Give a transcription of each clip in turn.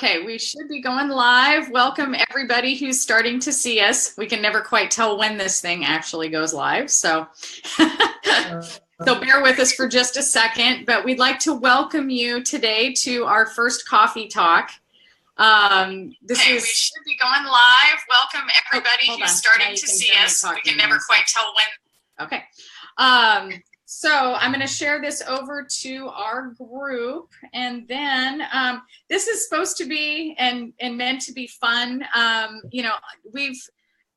Okay, we should be going live. Welcome everybody who's starting to see us. We can never quite tell when this thing actually goes live, so so bear with us for just a second. But we'd like to welcome you today to our first coffee talk. We should be going live. Welcome everybody who's starting to see us. We can never quite tell when. Okay. So I'm going to share this over to our group, and then this is supposed to be and meant to be fun.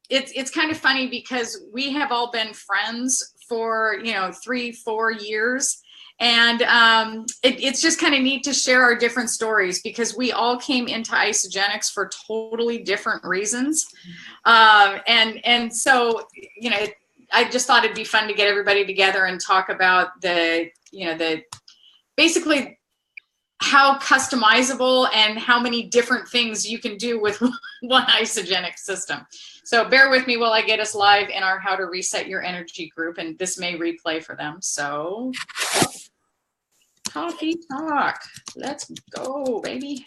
It's kind of funny because we have all been friends for 3-4 years, and it's just kind of neat to share our different stories because we all came into Isagenix for totally different reasons, and so I just thought it'd be fun to get everybody together and talk about the basically how customizable and how many different things you can do with one Isagenix system. So bear with me while I get us live in our How to Reset Your Energy group, and this may replay for them. So coffee talk. Let's go, baby.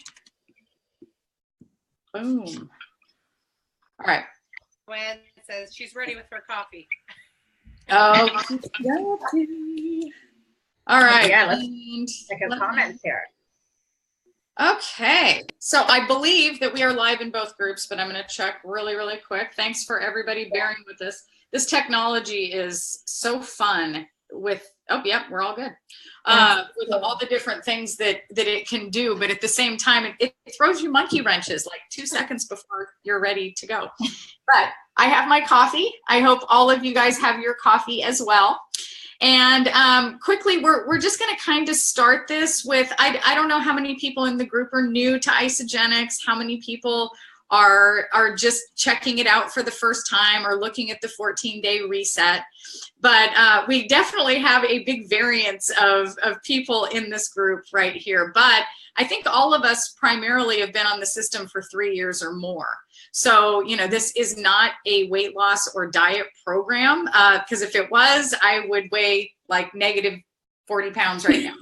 Boom. All right. Gwen says she's ready with her coffee. Oh, all right. Yeah, let's take a comment here. Okay, so I believe that we are live in both groups, but I'm going to check really, really quick. Thanks for everybody bearing with us. This technology is so fun with, oh, yeah, we're all good. With all the different things that it can do, but at the same time, it throws you monkey wrenches like 2 seconds before you're ready to go. But I have my coffee. I hope all of you guys have your coffee as well. And quickly, we're just going to kind of start this with, I don't know how many people in the group are new to Isagenix, how many people are just checking it out for the first time or looking at the 14-day reset. But we definitely have a big variance of people in this group right here. But I think all of us primarily have been on the system for 3 years or more. So, this is not a weight loss or diet program, because if it was, I would weigh like negative 40 pounds right now.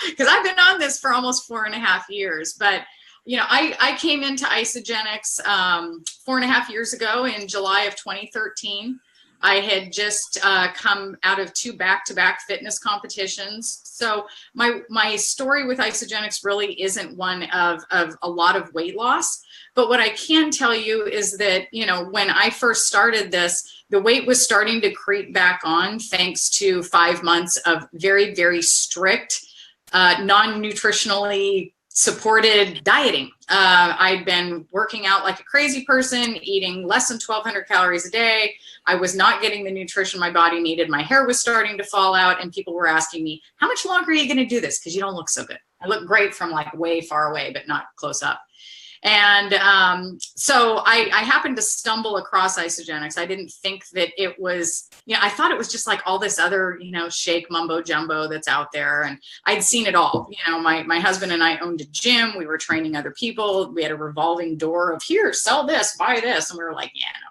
Because I've been on this for almost 4.5 years. But I came into Isagenix 4.5 years ago in July of 2013. I had just come out of 2 back-to-back fitness competitions. So my story with Isagenix really isn't one of a lot of weight loss. But what I can tell you is that, when I first started this, the weight was starting to creep back on thanks to 5 months of very, very strict, non-nutritionally supported dieting. I'd been working out like a crazy person, eating less than 1,200 calories a day. I was not getting the nutrition my body needed. My hair was starting to fall out, and people were asking me, how much longer are you going to do this? Because you don't look so good. I look great from like way far away, but not close up. And so I happened to stumble across Isagenix. I didn't think that it was, I thought it was just like all this other, shake mumbo jumbo that's out there. And I'd seen it all. My husband and I owned a gym. We were training other people. We had a revolving door of here, sell this, buy this. And we were like, yeah, no.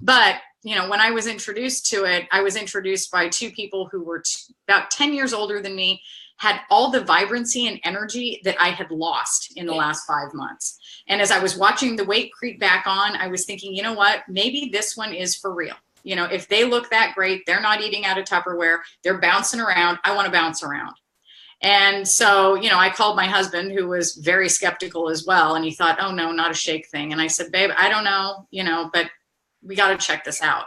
But, when I was introduced to it, I was introduced by 2 people who were about 10 years older than me, had all the vibrancy and energy that I had lost in the last 5 months. And as I was watching the weight creep back on, I was thinking, you know what, maybe this one is for real. If they look that great, they're not eating out of Tupperware, they're bouncing around, I want to bounce around. And so, I called my husband, who was very skeptical as well. And he thought, oh no, not a shake thing. And I said, babe, I don't know, but we got to check this out.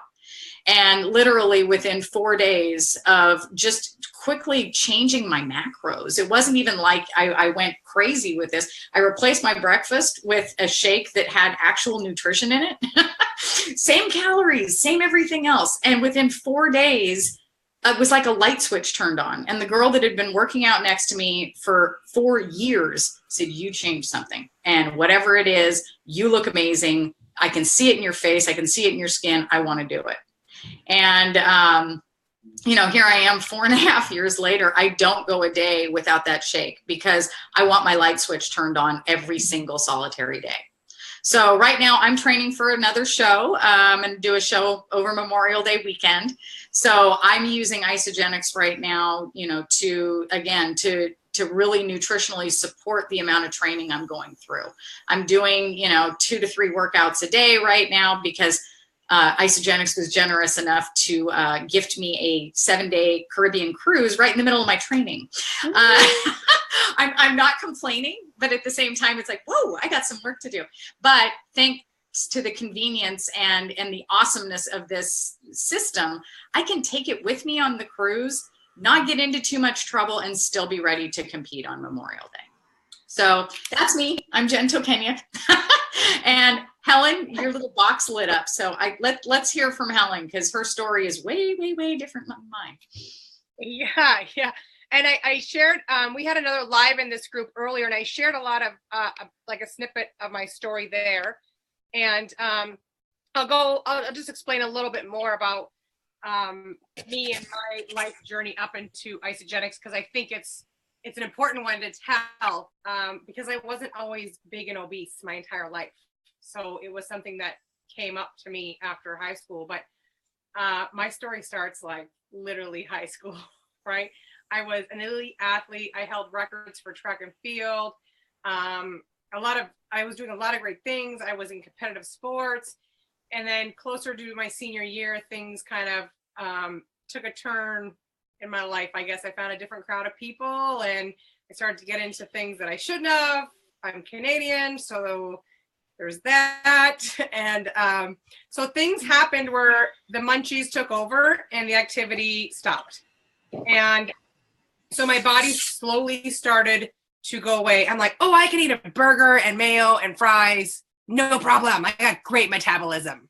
And literally within 4 days of just quickly changing my macros, it wasn't even like I went crazy with this. I replaced my breakfast with a shake that had actual nutrition in it. Same calories, same everything else. And within 4 days, it was like a light switch turned on. And the girl that had been working out next to me for 4 years said, you changed something. And whatever it is, you look amazing. I can see it in your face. I can see it in your skin. I want to do it. And, here I am 4.5 years later. I don't go a day without that shake because I want my light switch turned on every single solitary day. So right now I'm training for another show and do a show over Memorial Day weekend. So I'm using Isagenix right now, to to really nutritionally support the amount of training I'm going through. I'm doing, 2 to 3 workouts a day right now because Isagenix was generous enough to gift me a 7-day Caribbean cruise right in the middle of my training. I'm not complaining, but at the same time, it's like, whoa, I got some work to do. But thanks to the convenience and the awesomeness of this system, I can take it with me on the cruise, not get into too much trouble, and still be ready to compete on Memorial Day. So that's me. I'm Jen Tokenya. And Helen, your little box lit up. So let's hear from Helen, because her story is way, way, way different than mine. Yeah. And I shared, we had another live in this group earlier, and I shared a lot of like a snippet of my story there. And I'll just explain a little bit more about me and my life journey up into Isagenix, because I think it's an important one to tell, because I wasn't always big and obese my entire life. So it was something that came up to me after high school. But my story starts like literally high school, right? I was an elite athlete. I held records for track and field. I was doing a lot of great things. I was in competitive sports. And then closer to my senior year, things kind of took a turn in my life. I guess I found a different crowd of people, and I started to get into things that I shouldn't have. I'm Canadian, so there's that. And so things happened where the munchies took over and the activity stopped. And so my body slowly started to go away. I'm like, oh, I can eat a burger and mayo and fries. No problem. I got great metabolism.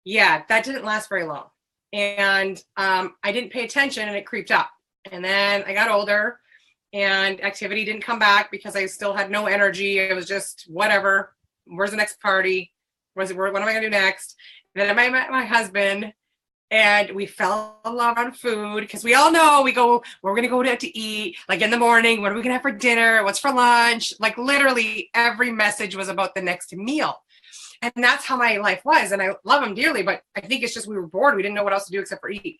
Yeah, that didn't last very long. And I didn't pay attention, and it creeped up. And then I got older, and activity didn't come back because I still had no energy. It was just whatever. Where's the next party? What am I gonna do next? And then I met my husband, and we fell in love on food, because we all know we're gonna go to eat, like in the morning. What are we gonna have for dinner? What's for lunch? Like literally every message was about the next meal. And that's how my life was. And I love him dearly, but I think it's just we were bored. We didn't know what else to do except for eat.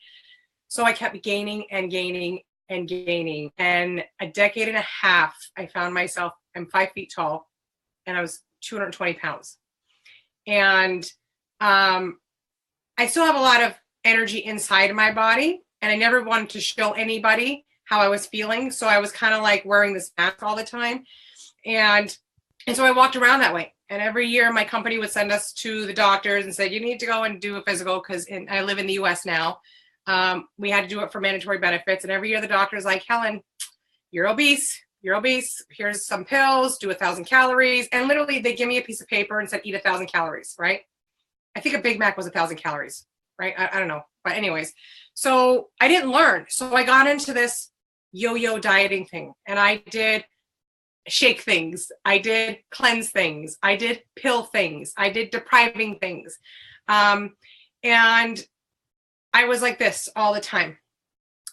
So I kept gaining and gaining and gaining. And a decade and a half, I found myself, I'm 5 feet tall, and I was 220 pounds. And I still have a lot of energy inside my body, and I never wanted to show anybody how I was feeling. So I was kind of like wearing this mask all the time. And so I walked around that way. And every year my company would send us to the doctors and say, you need to go and do a physical, because I live in the US now. We had to do it for mandatory benefits. And every year the doctor's like, Helen, you're obese. Here's some pills, do 1,000 calories. And literally they give me a piece of paper and said, eat 1,000 calories, right? I think a Big Mac was 1,000 calories, right? I don't know. But anyways, so I didn't learn. So I got into this yo-yo dieting thing, and I did shake things. I did cleanse things. I did pill things. I did depriving things. And I was like this all the time.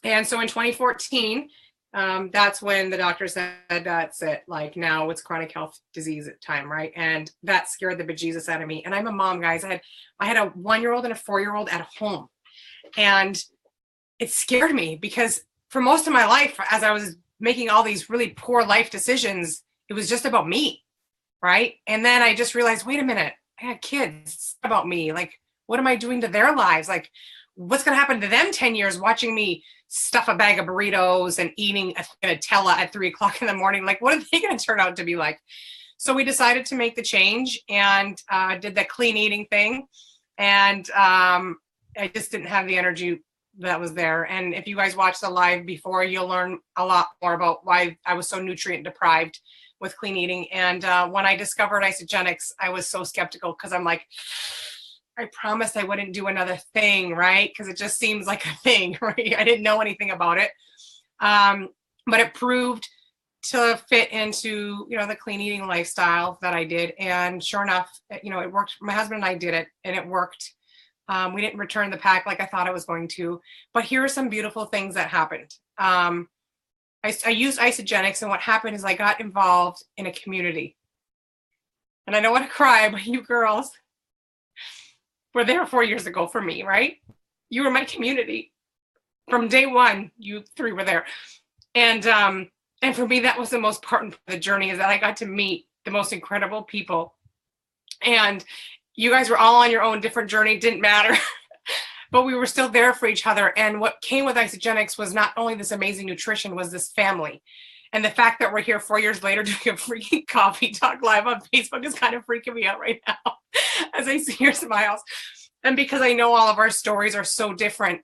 And so in 2014, that's when the doctor said, that's it. Like now it's chronic health disease time, right? And that scared the bejesus out of me. And I'm a mom, guys. I had a 1-year-old and a 4-year-old at home. And it scared me because for most of my life, as I was making all these really poor life decisions, it was just about me, right? And then I just realized, wait a minute, I had kids. It's not about me. Like, what am I doing to their lives? Like, what's going to happen to them 10 years watching me stuff a bag of burritos and eating a Nutella at 3 o'clock in the morning? Like, what are they going to turn out to be like? So we decided to make the change and did the clean eating thing. And I just didn't have the energy that was there. And if you guys watch the live before, you'll learn a lot more about why I was so nutrient deprived with clean eating. And when I discovered Isagenix, I was so skeptical, because I'm like, I promised I wouldn't do another thing, right? Because it just seems like a thing, right? I didn't know anything about it. But it proved to fit into, the clean eating lifestyle that I did. And sure enough, it worked. My husband and I did it, and it worked. We didn't return the pack like I thought I was going to, but here are some beautiful things that happened. I used Isagenix, and what happened is I got involved in a community. And I don't want to cry, but you girls were there 4 years ago for me, right? You were my community. From day one, you 3 were there. And And for me, that was the most important part of the journey, is that I got to meet the most incredible people. And you guys were all on your own different journey, didn't matter. But we were still there for each other. And what came with Isagenix was not only this amazing nutrition, was this family. And the fact that we're here 4 years later doing a freaking coffee talk live on Facebook is kind of freaking me out right now as I see your smiles. And because I know all of our stories are so different,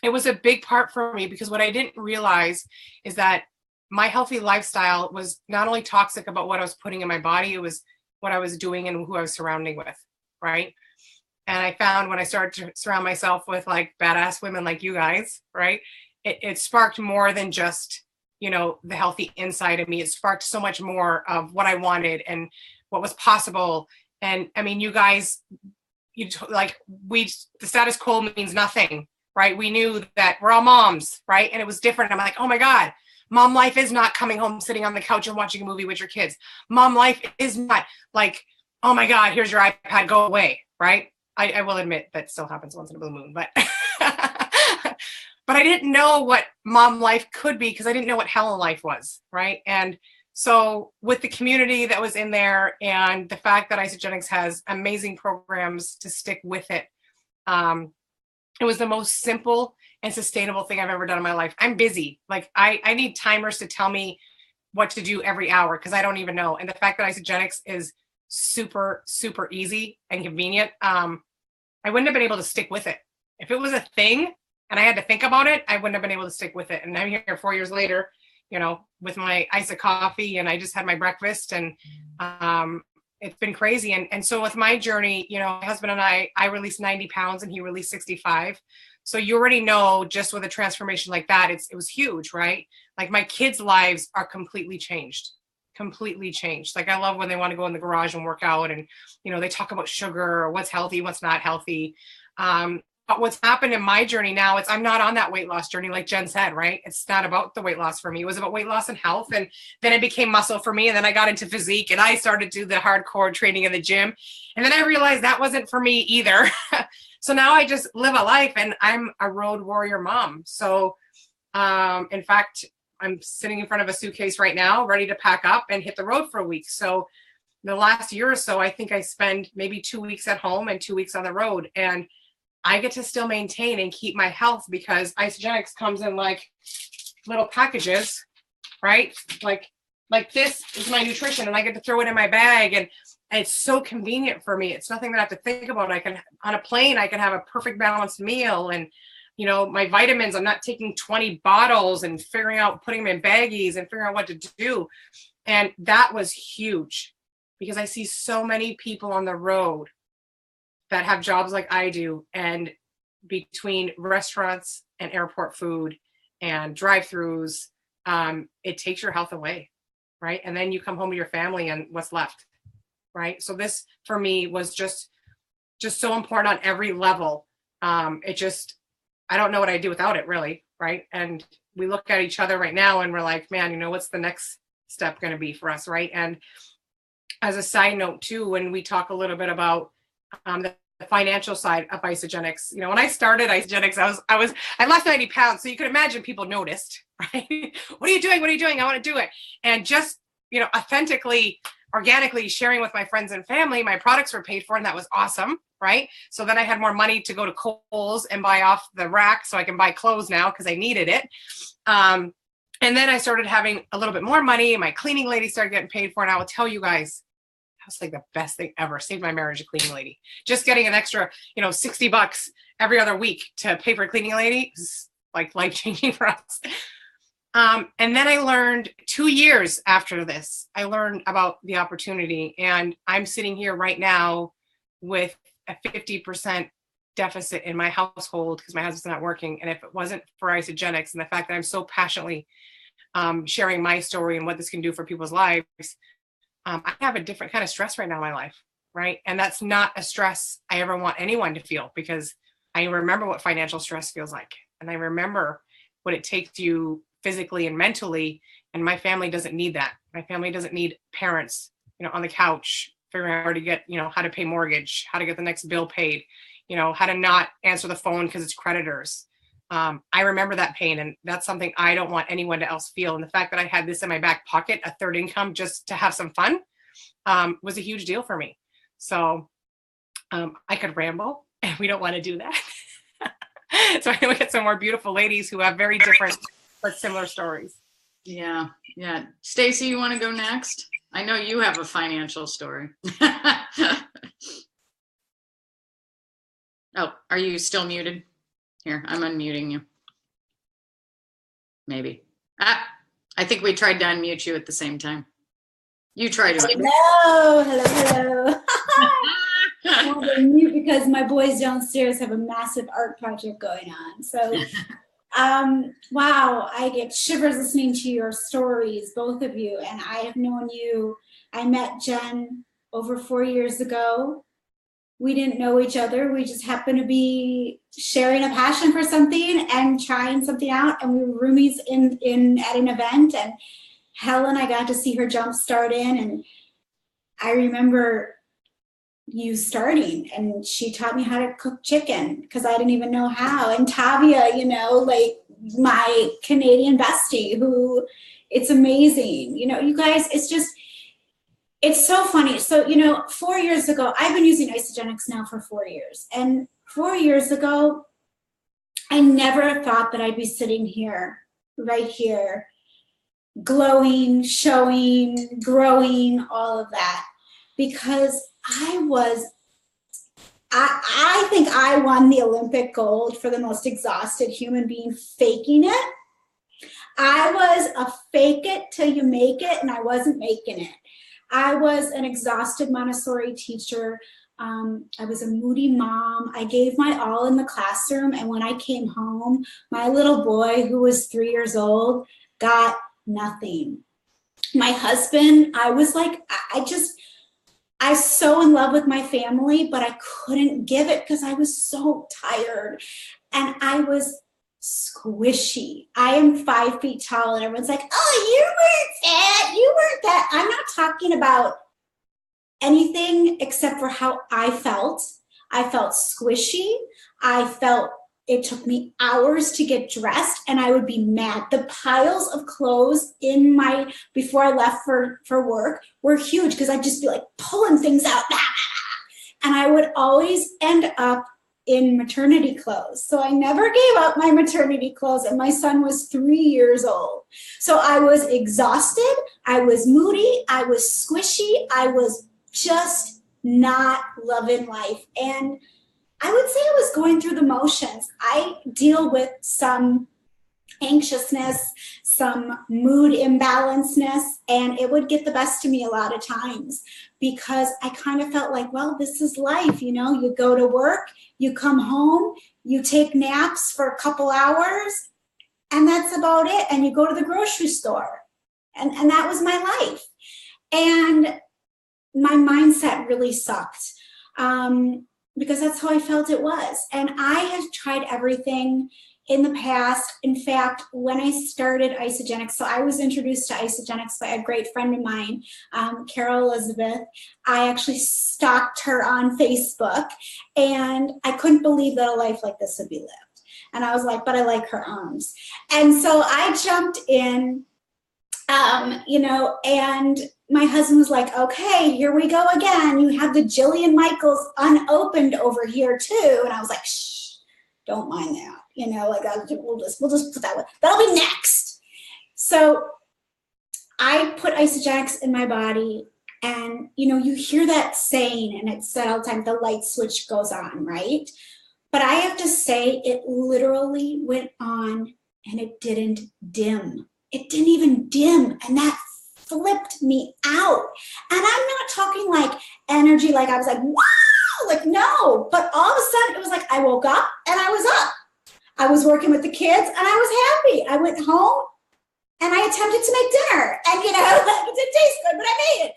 it was a big part for me, because what I didn't realize is that my healthy lifestyle was not only toxic about what I was putting in my body, it was what I was doing and who I was surrounding with, right? And I found when I started to surround myself with like badass women like you guys, right? It sparked more than just, you know, the healthy inside of me. It sparked so much more of what I wanted and what was possible. And I mean, you guys, the status quo means nothing, right? We knew that we're all moms, right? And it was different. I'm like, oh my God, mom life is not coming home, sitting on the couch and watching a movie with your kids. Mom life is not like, oh my God, here's your iPad, go away, right? I will admit that still happens once in a blue moon, but but I didn't know what mom life could be, because I didn't know what hell life was, right? And so with the community that was in there, and the fact that Isagenix has amazing programs to stick with it, it was the most simple and sustainable thing I've ever done in my life. I'm busy. Like I need timers to tell me what to do every hour, because I don't even know. And the fact that Isagenix is super, super easy and convenient, I wouldn't have been able to stick with it. If it was a thing and I had to think about it, I wouldn't have been able to stick with it. And I'm here 4 years later, you know, with my ice of coffee, and I just had my breakfast, and it's been crazy. And so with my journey, you know, my husband and I released 90 pounds and he released 65. So you already know, just with a transformation like that, it was huge, right? Like my kids' lives are completely changed. Like I love when they want to go in the garage and work out, and, you know, they talk about sugar or what's healthy, what's not healthy. But what's happened in my journey now, I'm not on that weight loss journey, like Jen said, right? It's not about the weight loss for me. It was about weight loss and health. And then it became muscle for me. And then I got into physique, and I started to do the hardcore training in the gym. And then I realized that wasn't for me either. So now I just live a life, and I'm a road warrior mom. So in fact, I'm sitting in front of a suitcase right now, ready to pack up and hit the road for a week. So the last year or so, I think I spend maybe 2 weeks at home and 2 weeks on the road. And I get to still maintain and keep my health, because Isagenix comes in like little packages, right? Like this is my nutrition, and I get to throw it in my bag, and it's so convenient for me. It's nothing that I have to think about. I can, on a plane, I can have a perfect balanced meal, and, you know, my vitamins, I'm not taking 20 bottles and figuring out, putting them in baggies and figuring out what to do. And that was huge, because I see so many people on the road that have jobs like I do, and between restaurants and airport food and drive-throughs, it takes your health away, right? And then you come home to your family, and what's left, right? So this for me was just so important on every level. I don't know what I'd do without it, really, right? And we look at each other right now, and we're like, man, you know, what's the next step going to be for us, right? And as a side note too, when we talk a little bit about the financial side of Isagenix, you know, when I started Isagenix, I lost 90 pounds. So you could imagine people noticed, right? What are you doing? What are you doing? I want to do it. And just, you know, authentically, organically sharing with my friends and family, my products were paid for, and that was awesome, right? So then I had more money to go to Kohl's and buy off the rack, so I can buy clothes now because I needed it. And then I started having a little bit more money, and my cleaning lady started getting paid for, and I will tell you guys, was like the best thing ever. Saved my marriage, a cleaning lady. Just getting an extra, you know, $60 every other week to pay for a cleaning lady is like life-changing for us. And then I learned 2 years after this, I learned about the opportunity, and I'm sitting here right now with a 50% deficit in my household because my husband's not working. And if it wasn't for Isagenix and the fact that I'm so passionately sharing my story and what this can do for people's lives, I have a different kind of stress right now in my life, right? And that's not a stress I ever want anyone to feel, because I remember what financial stress feels like. And I remember what it takes you physically and mentally. And my family doesn't need that. My family doesn't need parents, you know, on the couch, figuring out how to get, you know, how to pay mortgage, how to get the next bill paid, you know, how to not answer the phone because it's creditors. I remember that pain, and that's something I don't want anyone else feel. And the fact that I had this in my back pocket, a third income just to have some fun, was a huge deal for me. So I could ramble, and we don't want to do that. So I know we get some more beautiful ladies who have very different but similar stories. Yeah. Stacy, you want to go next? I know you have a financial story. Oh, are you still muted? Here, I'm unmuting you. Maybe. I think we tried to unmute you at the same time. You tried to. Hello. I had to mute because my boys downstairs have a massive art project going on. So, wow, I get shivers listening to your stories, both of you. And I have known you. I met Jen over 4 years ago. We didn't know each other. We just happened to be sharing a passion for something and trying something out. And we were roomies at an event. And Helen, I got to see her jump start in. And I remember you starting, and she taught me how to cook chicken because I didn't even know how. And Tavia, like my Canadian bestie, who, it's amazing. You guys, it's so funny. So, 4 years ago, I've been using Isagenix now for 4 years. And 4 years ago, I never thought that I'd be sitting here, right here, glowing, showing, growing, all of that. Because I think I won the Olympic gold for the most exhausted human being faking it. I was a fake it till you make it, and I wasn't making it. I was an exhausted Montessori teacher. I was a moody mom. I gave my all in the classroom, and when I came home, my little boy, who was 3 years old, got nothing. My husband, I was like, I was so in love with my family, but I couldn't give it because I was so tired, and I was squishy. I am 5 feet tall, and everyone's like, oh, you weren't fat, you weren't that. I'm not talking about anything except for how I felt. I felt squishy. I felt it took me hours to get dressed, and I would be mad. The piles of clothes before I left for work were huge because I'd just be like pulling things out. And I would always end up in maternity clothes. So I never gave up my maternity clothes, and my son was 3 years old. So I was exhausted, I was moody, I was squishy, I was just not loving life. And I would say I was going through the motions. I deal with some anxiousness, some mood imbalanceness, and it would get the best of me a lot of times because I kind of felt like, well, this is life. You go to work, you come home, you take naps for a couple hours, and that's about it. And you go to the grocery store. And that was my life. And my mindset really sucked because that's how I felt it was. And I have tried everything in the past. In fact, when I started Isagenix, so I was introduced to Isagenix by a great friend of mine, Carol Elizabeth. I actually stalked her on Facebook, and I couldn't believe that a life like this would be lived. And I was like, but I like her arms. And so I jumped in, and my husband was like, okay, here we go again. You have the Jillian Michaels unopened over here too. And I was like, shh, don't mind that. We'll just put that one. That'll be next. So I put Isagenix in my body, and you hear that saying, and it's said all the time, the light switch goes on, right? But I have to say, it literally went on, and it didn't dim. It didn't even dim, and that flipped me out. And I'm not talking like energy, like I was like, wow, like no. But all of a sudden, it was like I woke up and I was up. I was working with the kids, and I was happy. I went home, and I attempted to make dinner, and it didn't taste good, but I made it.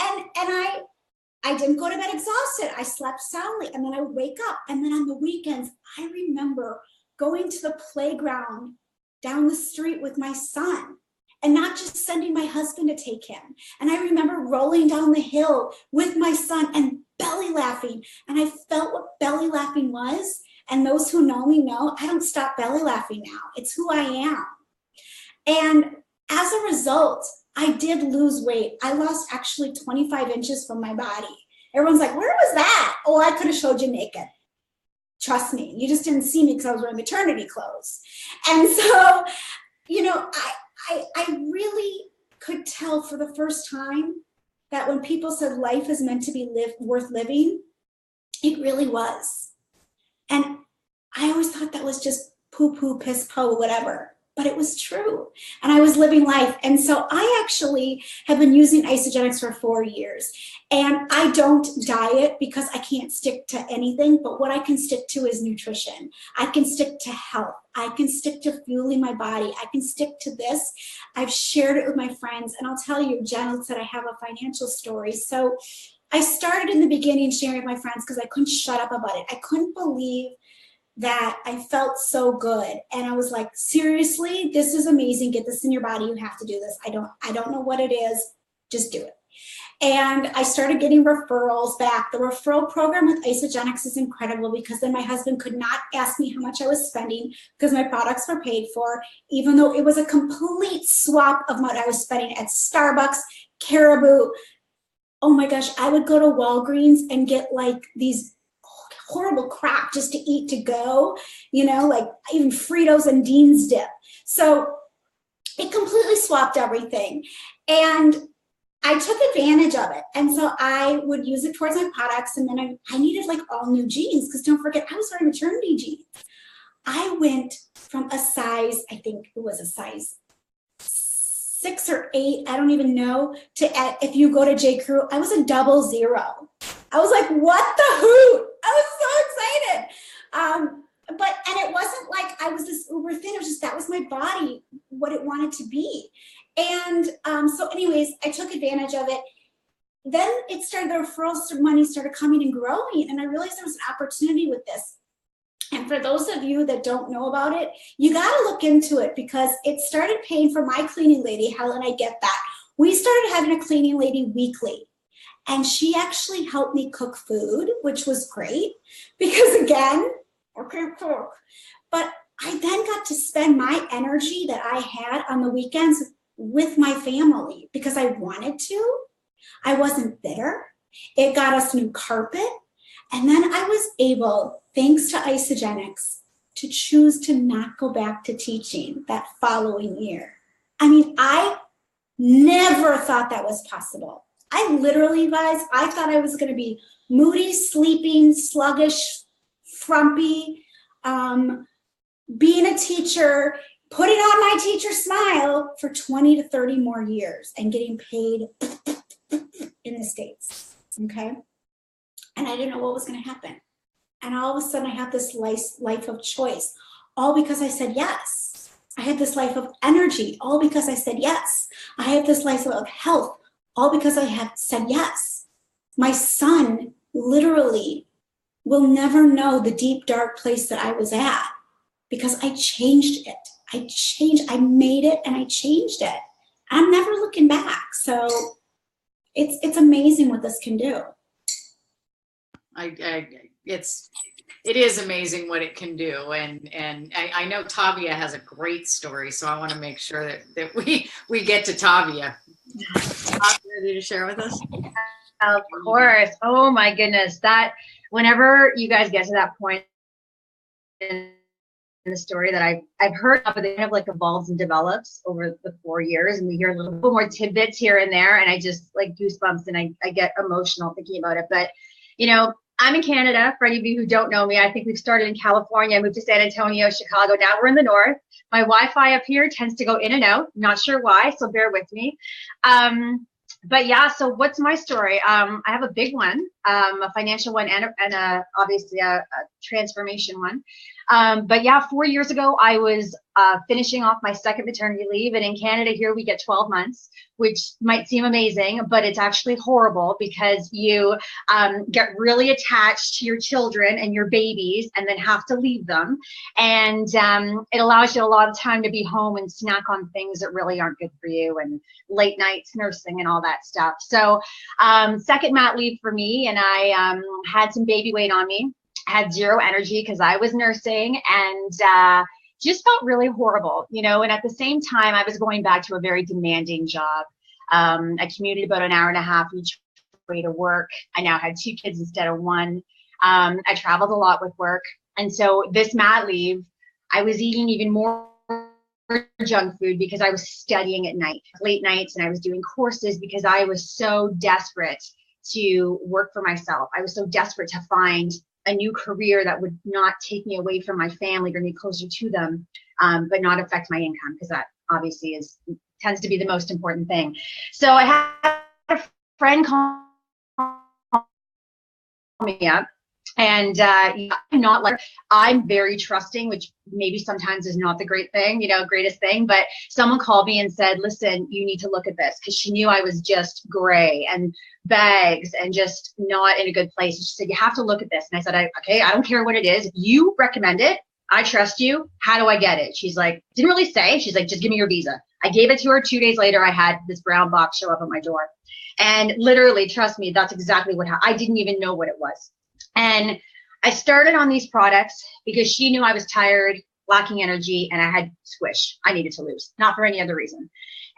And I didn't go to bed exhausted. I slept soundly, and then I would wake up. And then on the weekends, I remember going to the playground down the street with my son, and not just sending my husband to take him. And I remember rolling down the hill with my son and belly laughing. And I felt what belly laughing was. And those who know me know I don't stop belly laughing now. It's who I am. And as a result, I did lose weight. I lost actually 25 inches from my body. Everyone's like, where was that? Oh, I could have showed you naked. Trust me, you just didn't see me because I was wearing maternity clothes. And so, you know, I really could tell for the first time that when people said life is meant to be worth living, it really was. And I always thought that was just poo-poo, piss-po, whatever. But it was true. And I was living life. And so I actually have been using Isagenix for 4 years. And I don't diet because I can't stick to anything. But what I can stick to is nutrition. I can stick to health. I can stick to fueling my body. I can stick to this. I've shared it with my friends. And I'll tell you, Jen said I have a financial story. So I started in the beginning sharing with my friends because I couldn't shut up about it. I couldn't believe that I felt so good. And I was like, seriously, this is amazing. Get this in your body. You have to do this. I don't know what it is. Just do it. And I started getting referrals back. The referral program with Isagenix is incredible because then my husband could not ask me how much I was spending because my products were paid for, even though it was a complete swap of what I was spending at Starbucks, Caribou. Oh my gosh, I would go to Walgreens and get like these horrible crap just to eat to go, you know, like even Fritos and Dean's dip. So it completely swapped everything. And I took advantage of it. And so I would use it towards my products. And then I needed like all new jeans because don't forget, I was wearing maternity jeans. I went from a size, I think it was a size 6 or 8, I don't even know, to if you go to J. Crew, I was a 00. I was like, what the hoot? I was so excited. And it wasn't like I was this uber thin. It was just that was my body, what it wanted to be. And so anyways, I took advantage of it. Then it started, the referral money started coming and growing. And I realized there was an opportunity with this. And for those of you that don't know about it, you got to look into it because it started paying for my cleaning lady. Helen, I get that. We started having a cleaning lady weekly. And she actually helped me cook food, which was great because again, I can't cook. But I then got to spend my energy that I had on the weekends with my family because I wanted to. I wasn't bitter. It got us new carpet. And then I was able, thanks to Isagenix, to choose to not go back to teaching that following year. I mean, I never thought that was possible. I literally, guys, I thought I was going to be moody, sleeping, sluggish, frumpy, being a teacher, putting on my teacher smile for 20 to 30 more years and getting paid in the States, okay? And I didn't know what was going to happen. And all of a sudden I had this life of choice, all because I said yes. I had this life of energy, all because I said yes. I had this life of health, all because I had said yes. My son literally will never know the deep, dark place that I was at because I changed it. I made it and I changed it. I'm never looking back. So it's amazing what this can do. It is amazing what it can do, and I know Tavia has a great story, so I want to make sure that we get to Tavia. Tavia, ready to share with us? Of course. Oh my goodness, that whenever you guys get to that point in the story that I've heard of, it kind of like evolves and develops over the 4 years, and we hear a little bit more tidbits here and there, and I just like goosebumps and I get emotional thinking about it. But you know, I'm in Canada. For any of you who don't know me, I think we've started in California, moved to San Antonio, Chicago. Now we're in the north. My Wi-Fi up here tends to go in and out. Not sure why, so bear with me. But yeah, so what's my story? I have a big one, a financial one, and obviously a transformation one. But yeah, 4 years ago, I was finishing off my second maternity leave. And in Canada here, we get 12 months, which might seem amazing, but it's actually horrible because you get really attached to your children and your babies and then have to leave them. And it allows you a lot of time to be home and snack on things that really aren't good for you and late nights nursing and all that stuff. So second mat leave for me, and I had some baby weight on me. had zero energy because I was nursing, and just felt really horrible, you know. And at the same time, I was going back to a very demanding job. I commuted about an hour and a half each way to work. I now had 2 kids instead of 1. I traveled a lot with work. And so this mat leave, I was eating even more junk food because I was studying at night, late nights, and I was doing courses because I was so desperate to work for myself. I was so desperate to find a new career that would not take me away from my family, bring me closer to them, but not affect my income, because that obviously tends to be the most important thing. So I had a friend call me up, and I'm very trusting, which maybe sometimes is not the greatest thing, but someone called me and said, listen, you need to look at this, because she knew I was just gray and bags and just not in a good place. She said, you have to look at this. And I said, okay, I don't care what it is. If you recommend it, I trust you. How do I get it? She's like, didn't really say. She's like, just give me your visa. I gave it to her. 2 days later, I had this brown box show up at my door. And literally, trust me, that's exactly what happened. I didn't even know what it was. And I started on these products because she knew I was tired, lacking energy, and I had squish I needed to lose, not for any other reason.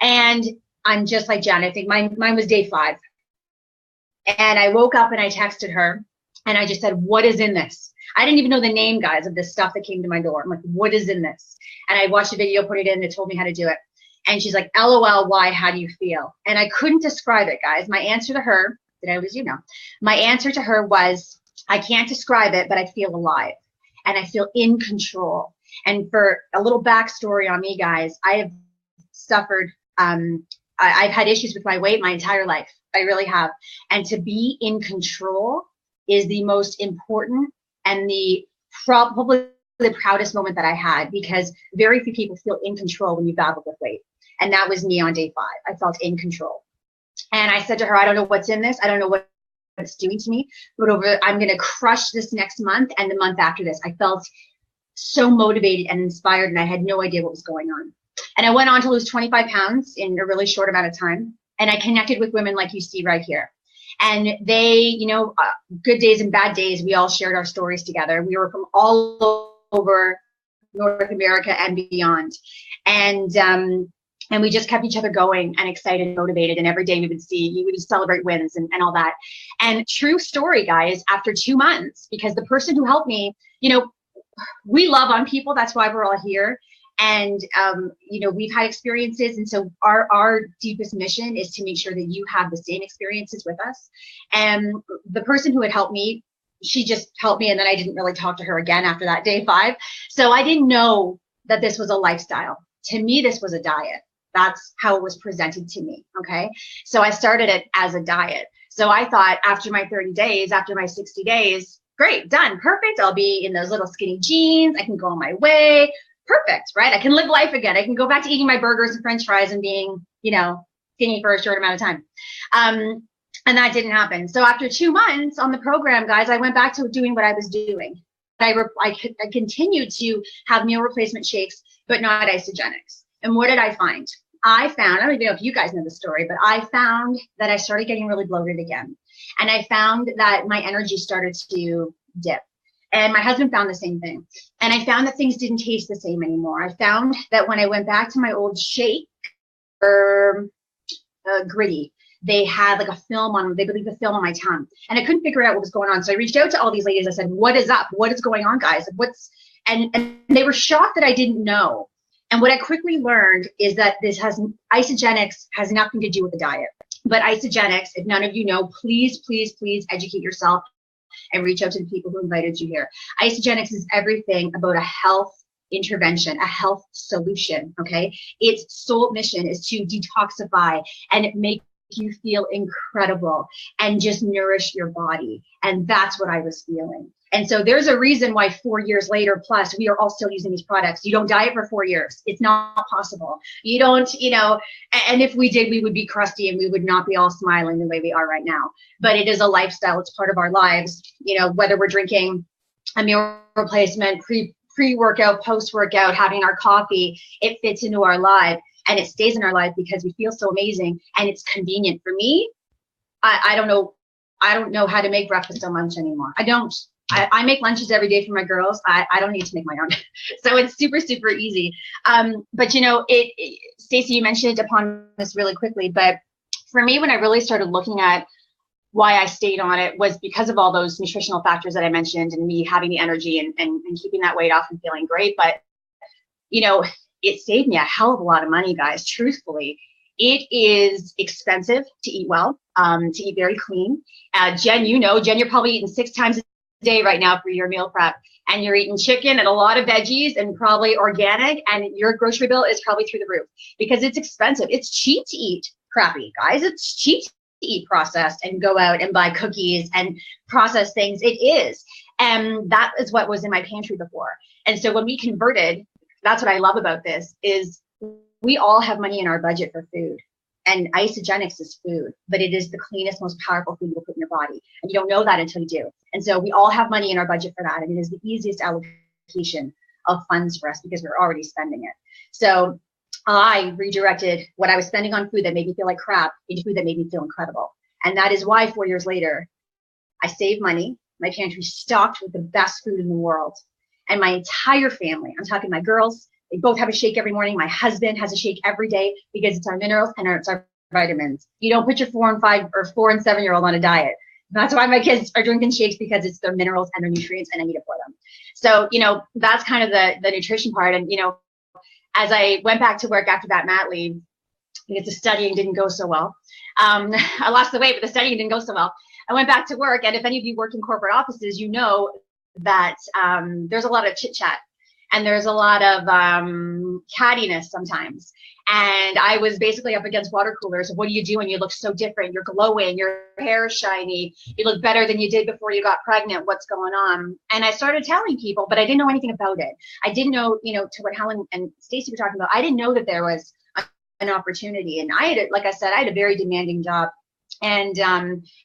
And I'm just like Jen. I think mine was day 5. And I woke up and I texted her and I just said, what is in this? I didn't even know the name, guys, of this stuff that came to my door. I'm like, what is in this? And I watched a video, put it in, it told me how to do it. And she's like, LOL, why? How do you feel? And I couldn't describe it, guys. My answer to her, did I lose you? No. My answer to her was, I can't describe it, but I feel alive and I feel in control. And for a little backstory on me, guys, I have suffered, I've had issues with my weight my entire life. I really have. And to be in control is the most important and probably the proudest moment that I had, because very few people feel in control when you battle with weight. And that was me on day 5. I felt in control. And I said to her, I don't know what's in this. I don't know what it's doing to me, but I'm going to crush this next month and the month after this. I felt so motivated and inspired, and I had no idea what was going on. And I went on to lose 25 pounds in a really short amount of time. And I connected with women like you see right here. And they, good days and bad days, we all shared our stories together. We were from all over North America and beyond. And we just kept each other going and excited and motivated. And every day we would celebrate wins and all that. And true story, guys, after 2 months, because the person who helped me, we love on people. That's why we're all here. And, we've had experiences. And so our deepest mission is to make sure that you have the same experiences with us. And the person who had helped me, she just helped me. And then I didn't really talk to her again after that day 5. So I didn't know that this was a lifestyle. To me, this was a diet. That's how it was presented to me. Okay. So I started it as a diet. So I thought after my 30 days, after my 60 days, great, done, perfect. I'll be in those little skinny jeans. I can go on my way. Perfect, right? I can live life again. I can go back to eating my burgers and French fries and being, skinny for a short amount of time. And that didn't happen. So after 2 months on the program, guys, I went back to doing what I was doing. I continued to have meal replacement shakes, but not Isagenix. And what did I find? I don't even know if you guys know the story, but I found that I started getting really bloated again. And I found that my energy started to dip. And my husband found the same thing. And I found that things didn't taste the same anymore. I found that when I went back to my old shake, gritty, they had like a film on, they believe a film on my tongue. And I couldn't figure out what was going on. So I reached out to all these ladies. I said, what is up? What is going on, guys? And they were shocked that I didn't know. And what I quickly learned is that Isagenix has nothing to do with the diet. But Isagenix, if none of you know, please, please, please educate yourself and reach out to the people who invited you here. Isagenix is everything about a health intervention, a health solution, okay? Its sole mission is to detoxify and make you feel incredible and just nourish your body. And that's what I was feeling. And so there's a reason why 4 years later, plus, we are all still using these products. You don't diet for 4 years. It's not possible. You don't, and if we did, we would be crusty and we would not be all smiling the way we are right now. But it is a lifestyle. It's part of our lives, whether we're drinking a meal replacement, pre-workout, post-workout, having our coffee, it fits into our life and it stays in our life because we feel so amazing and it's convenient. For me, I don't know how to make breakfast and lunch anymore. I don't. I make lunches every day for my girls. I don't need to make my own. So it's super, super easy. But you know, Stacey, you mentioned upon this really quickly, but for me, when I really started looking at why I stayed on it was because of all those nutritional factors that I mentioned and me having the energy and keeping that weight off and feeling great. But, you know, it saved me a hell of a lot of money, guys, truthfully. It is expensive to eat well, to eat very clean. Jen, you're probably eating 6 times a day right now for your meal prep, and you're eating chicken and a lot of veggies and probably organic, and your grocery bill is probably through the roof because it's expensive. It's cheap to eat crappy, guys. It's cheap to eat processed and go out and buy cookies and process things. It is. And that is what was in my pantry before. And so when we converted, that's what I love about this is we all have money in our budget for food. And Isagenix is food, but it is the cleanest, most powerful food you will put in your body. And you don't know that until you do. And so we all have money in our budget for that. And it is the easiest allocation of funds for us because we're already spending it. So I redirected what I was spending on food that made me feel like crap into food that made me feel incredible. And that is why 4 years later, I saved money. My pantry stocked with the best food in the world. And my entire family, I'm talking my girls, they both have a shake every morning. My husband has a shake every day because it's our minerals and it's our vitamins. You don't put your 4 and 5 or 4 and 7-year-old on a diet. That's why my kids are drinking shakes, because it's their minerals and their nutrients and I need it for them. So, you know, that's kind of the nutrition part. And, you know, as I went back to work after that mat leave, because the studying didn't go so well. I lost the weight, but the studying didn't go so well. I went back to work. And if any of you work in corporate offices, you know that there's a lot of chit chat. And there's a lot of cattiness sometimes. And I was basically up against water coolers. What are you doing? You look so different. You're glowing. Your hair is shiny. You look better than you did before you got pregnant. What's going on? And I started telling people, but I didn't know anything about it. I didn't know, you know, to what Helen and Stacey were talking about. I didn't know that there was an opportunity. And I had, like I said, I had a very demanding job. And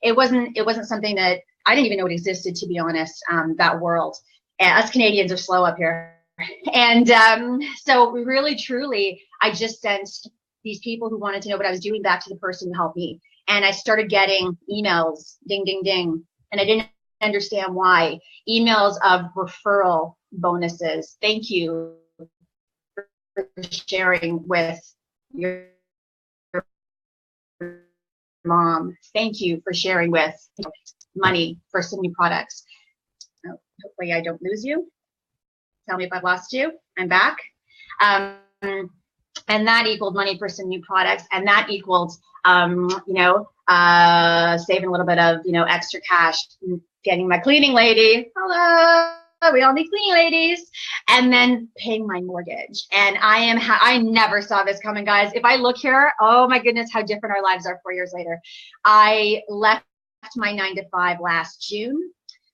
it wasn't something that I didn't even know it existed, to be honest, that world. And us Canadians are slow up here. And so really, truly, I just sent these people who wanted to know what I was doing back to the person who helped me. And I started getting emails, ding, ding, ding. And I didn't understand why. Emails of referral bonuses. Thank you for sharing with your mom. Thank you for sharing with money for some new products. Oh, hopefully I don't lose you. Tell me if I've lost you. I'm back. And that equaled money for some new products. And that equaled, saving a little bit of, extra cash, getting my cleaning lady. Hello. We all need cleaning ladies. And then paying my mortgage. And I never saw this coming, guys. If I look here, oh my goodness, how different our lives are 4 years later. I left my 9-to-5 last June,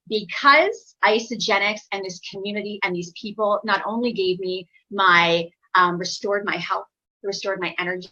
because Isagenix and this community and these people not only gave me restored my health, restored my energy,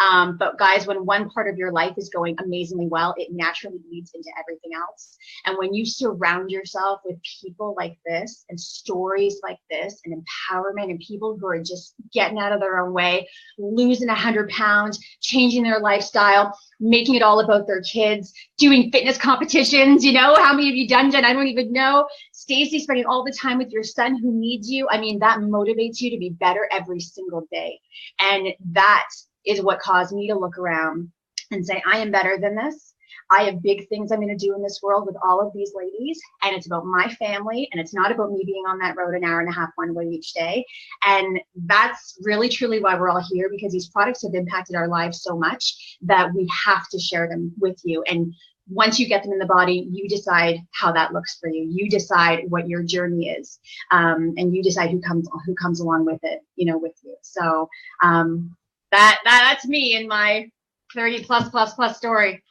but guys, when one part of your life is going amazingly well, it naturally leads into everything else. And when you surround yourself with people like this and stories like this and empowerment and people who are just getting out of their own way, losing 100 pounds, changing their lifestyle, making it all about their kids, doing fitness competitions, how many of you done, Jen? I don't even know. Stacey, spending all the time with your son who needs you. I mean, that motivates you to be better every single day. And that is what caused me to look around and say, I am better than this. I have big things I'm going to do in this world with all of these ladies. And it's about my family. And it's not about me being on that road an hour and a half one way each day. And that's really, truly why we're all here, because these products have impacted our lives so much that we have to share them with you. And once you get them in the body, you decide how that looks for you. You decide what your journey is. And you decide who comes along with it, with you. So, that's me in my 30 plus story.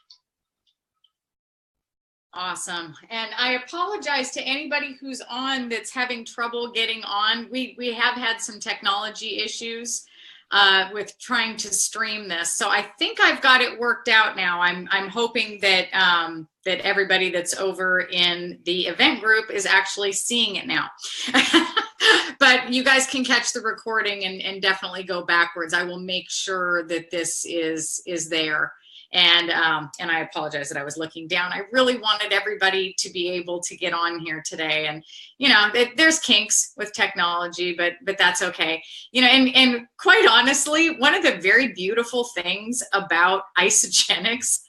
Awesome. And I apologize to anybody who's on that's having trouble getting on. We have had some technology issues with trying to stream this. So I think I've got it worked out now. I'm hoping that that everybody that's over in the event group is actually seeing it now. But you guys can catch the recording and definitely go backwards. I will make sure that this is there. And I apologize that I was looking down. I really wanted everybody to be able to get on here today. And, you know, there's kinks with technology, but that's okay. You know, and quite honestly, one of the very beautiful things about Isagenix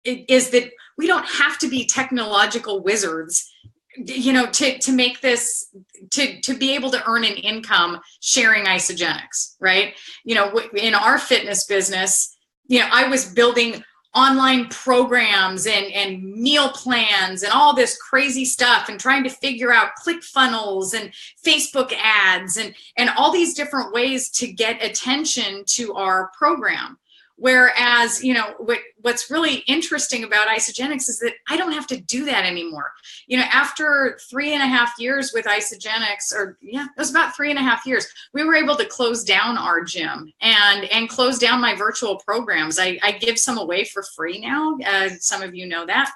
is that we don't have to be technological wizards, you know, to make this, to be able to earn an income sharing Isagenix, right? You know, in our fitness business, you know, I was building online programs and meal plans and all this crazy stuff and trying to figure out ClickFunnels and Facebook ads and all these different ways to get attention to our program. Whereas, you know, what's really interesting about Isagenix is that I don't have to do that anymore. You know, after 3.5 years with Isagenix, or yeah, it was about 3.5 years, we were able to close down our gym and close down my virtual programs. I give some away for free now. Some of you know that,